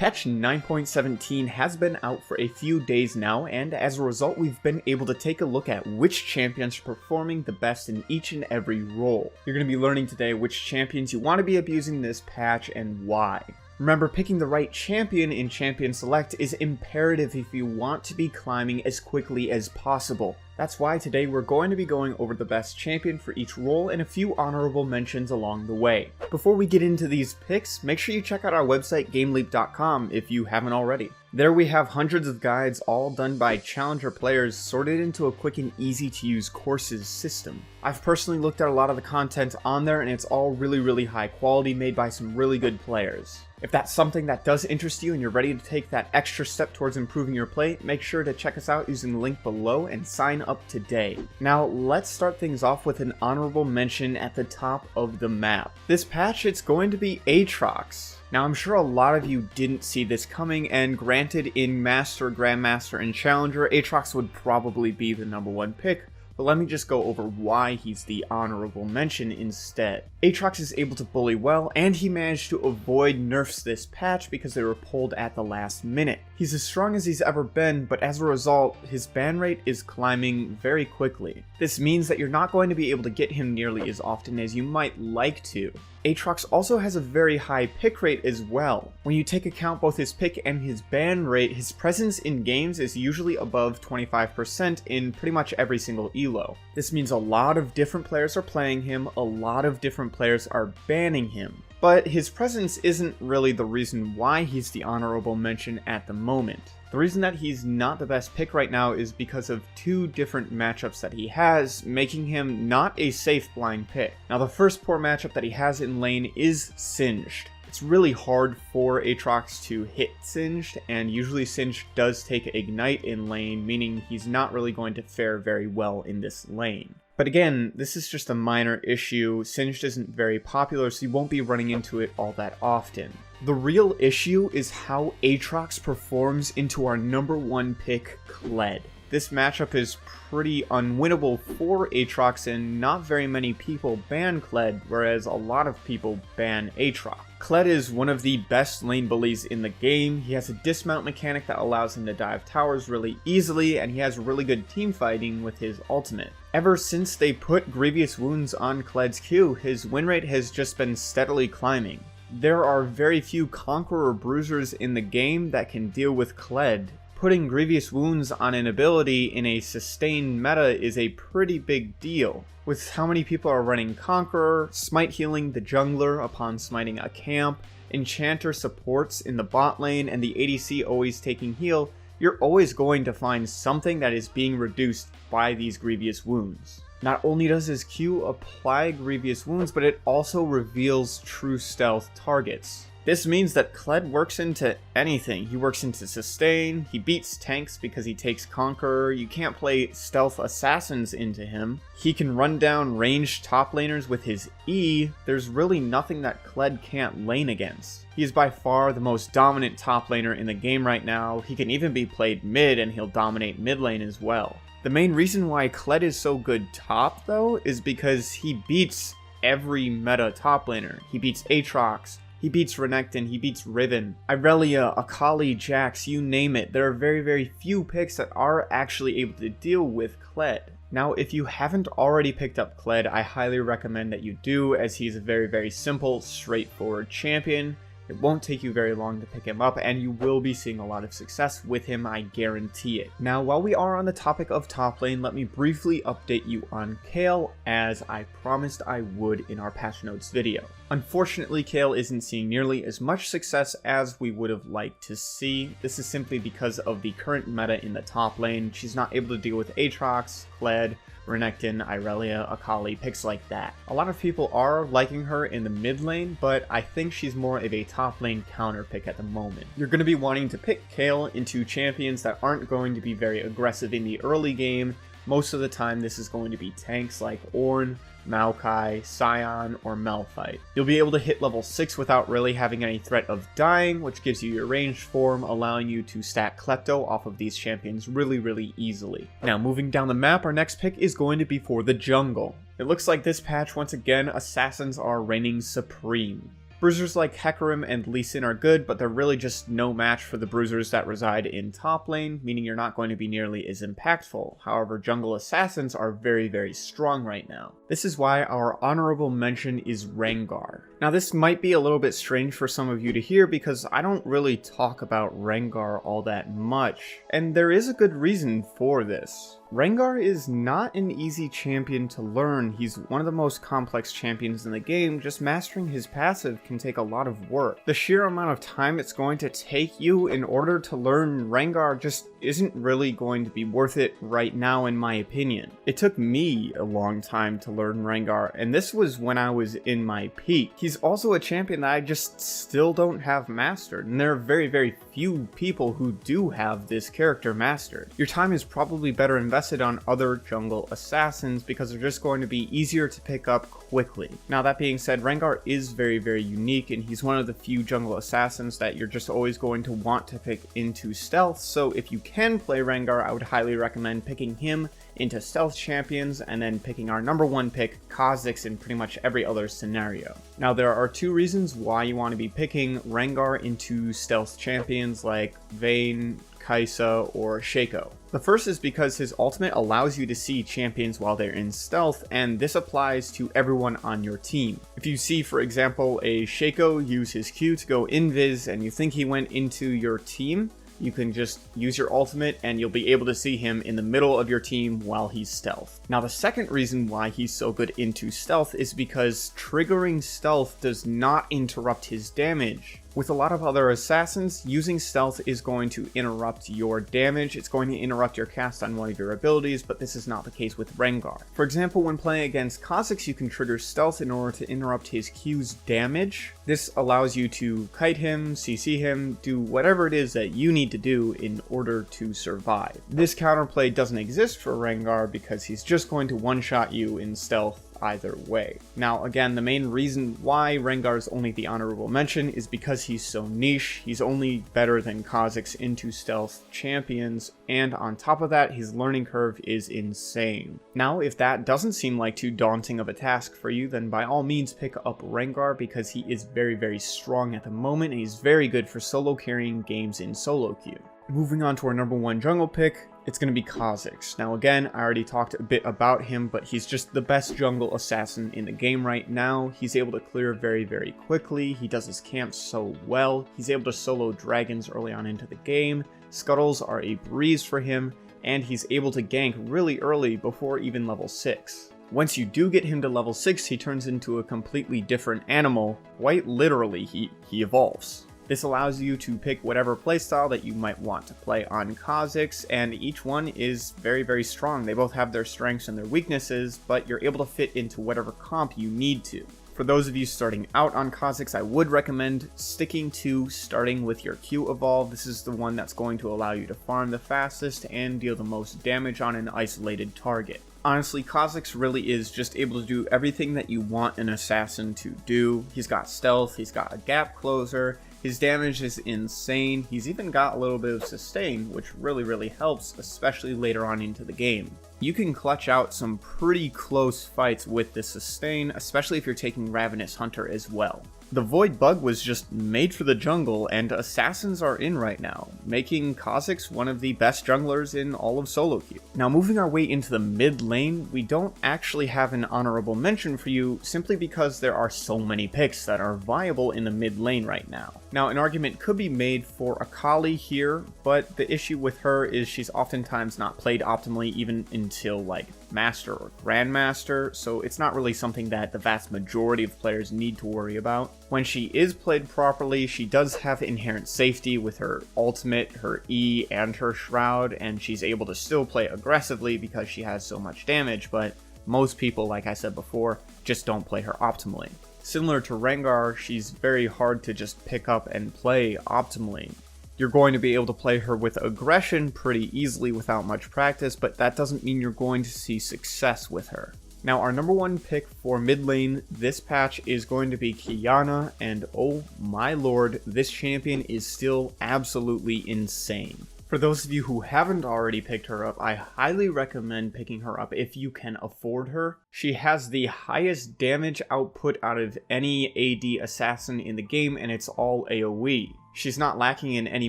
Patch 9.17 has been out for a few days now, and as a result we've been able to take a look at which champions are performing the best in each and every role. You're going to be learning today which champions you want to be abusing this patch and why. Remember, picking the right champion in Champion Select is imperative if you want to be climbing as quickly as possible. That's why today we're going to be going over the best champion for each role and a few honorable mentions along the way. Before we get into these picks, make sure you check out our website GameLeap.com if you haven't already. There we have hundreds of guides all done by challenger players sorted into a quick and easy to use courses system. I've personally looked at a lot of the content on there and it's all really high quality, made by some really good players. If that's something that does interest you and you're ready to take that extra step towards improving your play, make sure to check us out using the link below and sign up today. Now let's start things off with an honorable mention at the top of the map. This patch, it's going to be Aatrox. Now I'm sure a lot of you didn't see this coming, and granted, in Master, Grandmaster, and Challenger, Aatrox would probably be the #1 pick. But let me just go over why he's the honorable mention instead. Aatrox is able to bully well, and he managed to avoid nerfs this patch because they were pulled at the last minute. He's as strong as he's ever been, but as a result, his ban rate is climbing very quickly. This means that you're not going to be able to get him nearly as often as you might like to. Aatrox also has a very high pick rate as well. When you take account both his pick and his ban rate, his presence in games is usually above 25% in pretty much every single elo. This means a lot of different players are playing him, a lot of different players are banning him. But his presence isn't really the reason why he's the honorable mention at the moment. The reason that he's not the best pick right now is because of two different matchups that he has, making him not a safe blind pick. Now the first poor matchup that he has in lane is Singed. It's really hard for Aatrox to hit Singed, and usually Singed does take Ignite in lane, meaning he's not really going to fare very well in this lane. But again, this is just a minor issue. Singed isn't very popular, so you won't be running into it all that often. The real issue is how Aatrox performs into our #1 pick, Kled. This matchup is pretty unwinnable for Aatrox, and not very many people ban Kled, whereas a lot of people ban Aatrox. Kled is one of the best lane bullies in the game. He has a dismount mechanic that allows him to dive towers really easily, and he has really good team fighting with his ultimate. Ever since they put Grievous Wounds on Kled's Q, his win rate has just been steadily climbing. There are very few Conqueror Bruisers in the game that can deal with Kled. Putting Grievous Wounds on an ability in a sustained meta is a pretty big deal. With how many people are running Conqueror, Smite healing the jungler upon smiting a camp, Enchanter supports in the bot lane, and the ADC always taking heal, you're always going to find something that is being reduced by these Grievous Wounds. Not only does his Q apply Grievous Wounds, but it also reveals true stealth targets. This means that Kled works into anything. He works into sustain, he beats tanks because he takes Conqueror, you can't play stealth assassins into him. He can run down ranged top laners with his E. There's really nothing that Kled can't lane against. He is by far the most dominant top laner in the game right now. He can even be played mid and he'll dominate mid lane as well. The main reason why Kled is so good top though is because he beats every meta top laner. He beats Aatrox, he beats Renekton, he beats Riven, Irelia, Akali, Jax, you name it. There are very few picks that are actually able to deal with Kled. Now, if you haven't already picked up Kled, I highly recommend that you do, as he's a very simple, straightforward champion. It won't take you very long to pick him up, and you will be seeing a lot of success with him, I guarantee it. Now, while we are on the topic of top lane, let me briefly update you on Kayle, as I promised I would in our patch notes video. Unfortunately, Kayle isn't seeing nearly as much success as we would have liked to see. This is simply because of the current meta in the top lane. She's not able to deal with Aatrox, Kled, Renekton, Irelia, Akali, picks like that. A lot of people are liking her in the mid lane, but I think she's more of a top lane counter pick at the moment. You're going to be wanting to pick Kayle into champions that aren't going to be very aggressive in the early game. Most of the time this is going to be tanks like Ornn, Maokai, Sion, or Malphite. You'll be able to hit level 6 without really having any threat of dying, which gives you your ranged form, allowing you to stack Klepto off of these champions really easily. Now, moving down the map, our next pick is going to be for the jungle. It looks like this patch, once again, assassins are reigning supreme. Bruisers like Hecarim and Lee Sin are good, but they're really just no match for the bruisers that reside in top lane, meaning you're not going to be nearly as impactful. However, jungle assassins are very strong right now. This is why our honorable mention is Rengar. Now this might be a little bit strange for some of you to hear because I don't really talk about Rengar all that much, and there is a good reason for this. Rengar is not an easy champion to learn. He's one of the most complex champions in the game. Just mastering his passive can take a lot of work. The sheer amount of time it's going to take you in order to learn Rengar just isn't really going to be worth it right now, in my opinion. It took me a long time to learn Rengar, and this was when I was in my peak. He's also a champion that I just still don't have mastered, and there are very few people who do have this character mastered. Your time is probably better invested on other jungle assassins because they're just going to be easier to pick up quickly. Now that being said, Rengar is very unique, and he's one of the few jungle assassins that you're just always going to want to pick into stealth, so if you can play Rengar, I would highly recommend picking him into stealth champions and then picking our number one pick, Kha'Zix, in pretty much every other scenario. Now there are two reasons why you want to be picking Rengar into stealth champions like Vayne, Kaisa, or Shaco. The first is because his ultimate allows you to see champions while they're in stealth, and this applies to everyone on your team. If you see, for example, a Shaco use his Q to go invis and you think he went into your team, you can just use your ultimate and you'll be able to see him in the middle of your team while he's stealth. Now the second reason why he's so good into stealth is because triggering stealth does not interrupt his damage. With a lot of other assassins, using stealth is going to interrupt your damage. It's going to interrupt your cast on one of your abilities, but this is not the case with Rengar. For example, when playing against Kha'Zix, you can trigger stealth in order to interrupt his Q's damage. This allows you to kite him, CC him, do whatever it is that you need to do in order to survive. This counterplay doesn't exist for Rengar because he's just going to one-shot you in stealth either way. Now again, the main reason why Rengar is only the honorable mention is because he's so niche. He's only better than Kha'Zix into stealth champions, and on top of that, his learning curve is insane. Now if that doesn't seem like too daunting of a task for you, then by all means pick up Rengar because he is very strong at the moment, and he's very good for solo carrying games in solo queue. Moving on to our number one jungle pick, it's going to be Kha'Zix. Now again, I already talked a bit about him, but he's just the best jungle assassin in the game right now. He's able to clear very quickly, he does his camp so well, he's able to solo dragons early on into the game, scuttles are a breeze for him, and he's able to gank really early before even level 6. Once you do get him to level 6, he turns into a completely different animal. Quite literally, he evolves. This allows you to pick whatever playstyle that you might want to play on Kha'Zix, and each one is very strong. They both have their strengths and their weaknesses, but you're able to fit into whatever comp you need to. For those of you starting out on Kha'Zix, I would recommend sticking to starting with your Q evolve. This is the one that's going to allow you to farm the fastest and deal the most damage on an isolated target. Honestly, Kha'Zix really is just able to do everything that you want an assassin to do. He's got stealth, he's got a gap closer, his damage is insane, he's even got a little bit of sustain, which really helps, especially later on into the game. You can clutch out some pretty close fights with the sustain, especially if you're taking Ravenous Hunter as well. The Void Bug was just made for the jungle, and assassins are in right now, making Kha'Zix one of the best junglers in all of solo queue. Now moving our way into the mid lane, we don't actually have an honorable mention for you simply because there are so many picks that are viable in the mid lane right now. Now an argument could be made for a Kayle here, but the issue with her is she's oftentimes not played optimally even until like Master or Grandmaster, so it's not really something that the vast majority of players need to worry about. When she is played properly, she does have inherent safety with her ultimate, her E, and her Shroud, and she's able to still play aggressively because she has so much damage, but most people, like I said before, just don't play her optimally. Similar to Rengar, she's very hard to just pick up and play optimally. You're going to be able to play her with aggression pretty easily without much practice, but that doesn't mean you're going to see success with her. Now our number one pick for mid lane this patch is going to be Qiyana, and oh my lord, this champion is still absolutely insane. For those of you who haven't already picked her up, I highly recommend picking her up if you can afford her. She has the highest damage output out of any AD assassin in the game, and it's all AoE. She's not lacking in any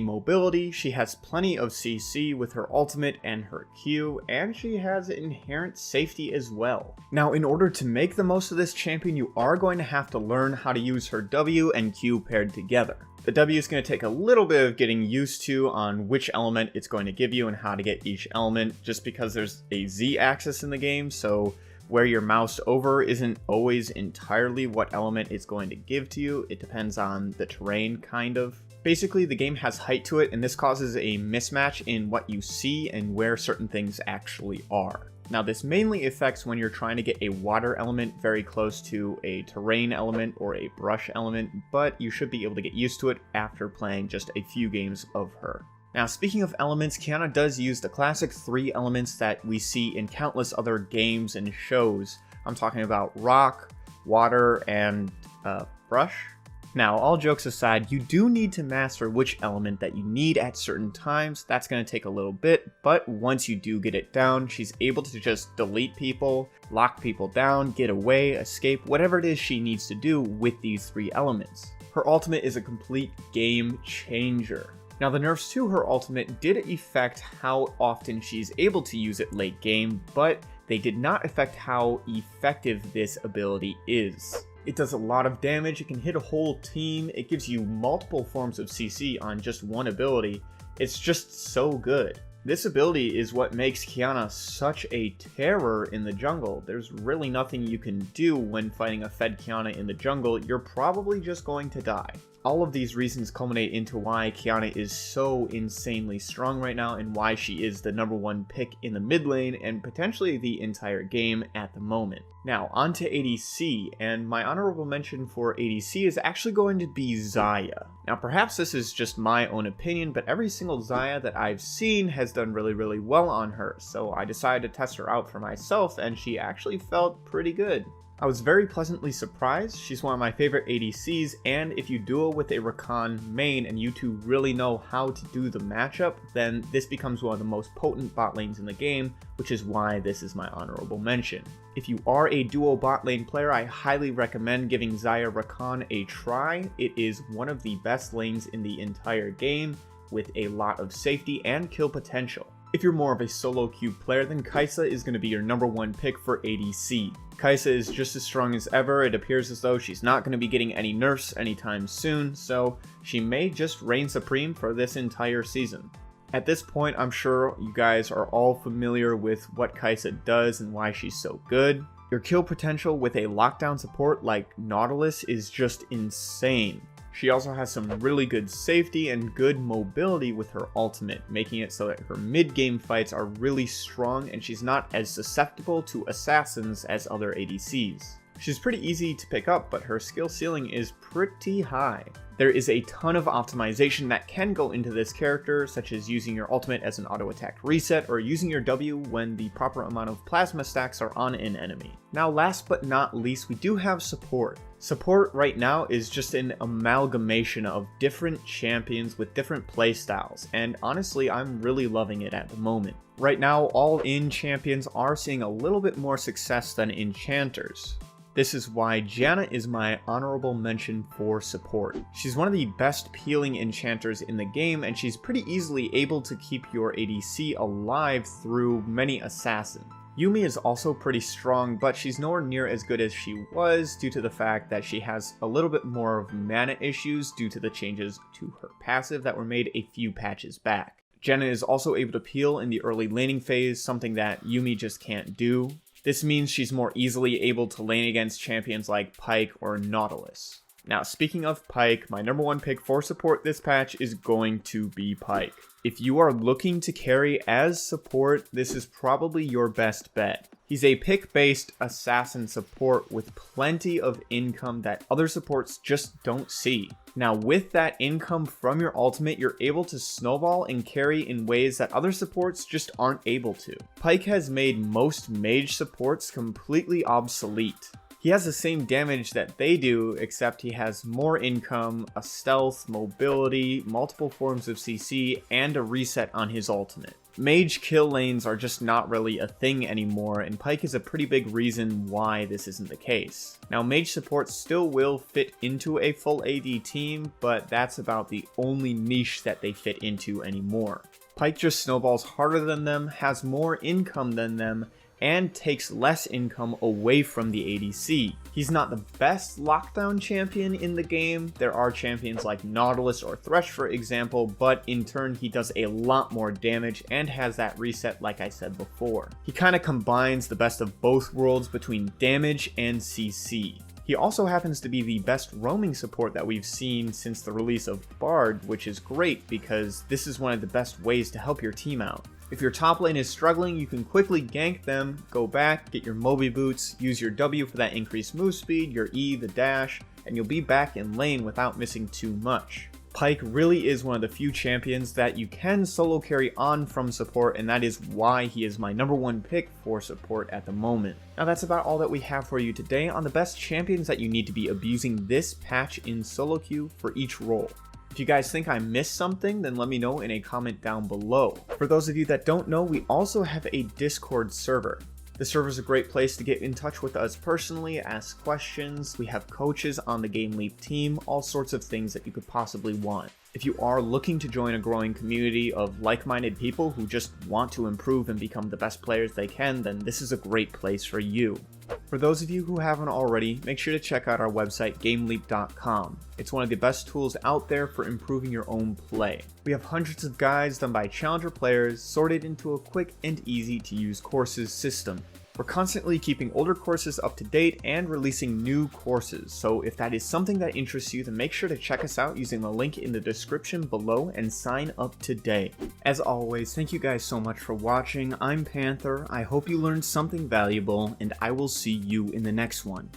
mobility, she has plenty of CC with her ultimate and her Q, and she has inherent safety as well. Now, in order to make the most of this champion, you are going to have to learn how to use her W and Q paired together. The W is going to take a little bit of getting used to on which element it's going to give you and how to get each element, just because there's a Z axis in the game, so where you're moused over isn't always entirely what element it's going to give to you. It depends on the terrain, kind of. Basically, the game has height to it, and this causes a mismatch in what you see and where certain things actually are. Now, this mainly affects when you're trying to get a water element very close to a terrain element or a brush element, but you should be able to get used to it after playing just a few games of her. Now, speaking of elements, Qiyana does use the classic 3 elements that we see in countless other games and shows. I'm talking about rock, water, and brush. Now, all jokes aside, you do need to master which element that you need at certain times. That's going to take a little bit, but once you do get it down, she's able to just delete people, lock people down, get away, escape, whatever it is she needs to do with these 3 elements. Her ultimate is a complete game changer. Now, the nerfs to her ultimate did affect how often she's able to use it late game, but they did not affect how effective this ability is. It does a lot of damage, it can hit a whole team, it gives you multiple forms of CC on just one ability. It's just so good. This ability is what makes Qiyana such a terror in the jungle. There's really nothing you can do when fighting a fed Qiyana in the jungle, you're probably just going to die. All of these reasons culminate into why Qiyana is so insanely strong right now and why she is the #1 pick in the mid lane and potentially the entire game at the moment. Now, on to ADC, and my honorable mention for ADC is actually going to be Xayah. Now, perhaps this is just my own opinion, but every single Xayah that I've seen has done really well on her, so I decided to test her out for myself, and she actually felt pretty good. I was very pleasantly surprised. She's one of my favorite ADCs, and if you duo with a Rakan main and you two really know how to do the matchup, then this becomes one of the most potent bot lanes in the game, which is why this is my honorable mention. If you are a duo bot lane player, I highly recommend giving Xayah Rakan a try. It is one of the best lanes in the entire game, with a lot of safety and kill potential. If you're more of a solo queue player, then Kayle is going to be your #1 pick for ADC. Kayle is just as strong as ever. It appears as though she's not going to be getting any nerfs anytime soon, so she may just reign supreme for this entire season. At this point, I'm sure you guys are all familiar with what Kayle does and why she's so good. Your kill potential with a lockdown support like Nautilus is just insane. She also has some really good safety and good mobility with her ultimate, making it so that her mid-game fights are really strong and she's not as susceptible to assassins as other ADCs. She's pretty easy to pick up, but her skill ceiling is pretty high. There is a ton of optimization that can go into this character, such as using your ultimate as an auto attack reset or using your W when the proper amount of plasma stacks are on an enemy. Now, last but not least, we do have support. Support right now is just an amalgamation of different champions with different playstyles, and honestly, I'm really loving it at the moment. Right now, all-in champions are seeing a little bit more success than enchanters. This is why Janna is my honorable mention for support. She's one of the best peeling enchanters in the game, and she's pretty easily able to keep your ADC alive through many assassins. Yuumi is also pretty strong, but she's nowhere near as good as she was due to the fact that she has a little bit more of mana issues due to the changes to her passive that were made a few patches back. Janna is also able to peel in the early laning phase, something that Yuumi just can't do. This means she's more easily able to lane against champions like Pyke or Nautilus. Now, speaking of Pyke, my #1 pick for support this patch is going to be Pyke. If you are looking to carry as support, this is probably your best bet. He's a pick-based assassin support with plenty of income that other supports just don't see. Now, with that income from your ultimate, you're able to snowball and carry in ways that other supports just aren't able to. Pyke has made most mage supports completely obsolete. He has the same damage that they do, except he has more income, a stealth, mobility, multiple forms of CC, and a reset on his ultimate. Mage kill lanes are just not really a thing anymore, and Pyke is a pretty big reason why this isn't the case. Now, mage support still will fit into a full AD team, but that's about the only niche that they fit into anymore. Pyke just snowballs harder than them, has more income than them, and takes less income away from the ADC. He's not the best lockdown champion in the game. There are champions like Nautilus or Thresh, for example, but in turn he does a lot more damage and has that reset like I said before. He kind of combines the best of both worlds between damage and CC. He also happens to be the best roaming support that we've seen since the release of Bard, which is great because this is one of the best ways to help your team out. If your top lane is struggling, you can quickly gank them, go back, get your Moby boots, use your W for that increased move speed, your E, the dash, and you'll be back in lane without missing too much. Pyke really is one of the few champions that you can solo carry on from support, and that is why he is my #1 pick for support at the moment. Now that's about all that we have for you today on the best champions that you need to be abusing this patch in solo queue for each role. If you guys think I missed something, then let me know in a comment down below. For those of you that don't know, we also have a Discord server. The server is a great place to get in touch with us personally, ask questions. We have coaches on the Game Leap team, all sorts of things that you could possibly want. If you are looking to join a growing community of like-minded people who just want to improve and become the best players they can, then this is a great place for you. For those of you who haven't already, make sure to check out our website, GameLeap.com. It's one of the best tools out there for improving your own play. We have hundreds of guides done by challenger players, sorted into a quick and easy to use courses system. We're constantly keeping older courses up to date and releasing new courses, so if that is something that interests you, then make sure to check us out using the link in the description below and sign up today. As always, thank you guys so much for watching. I'm Panther, I hope you learned something valuable, and I will see you in the next one.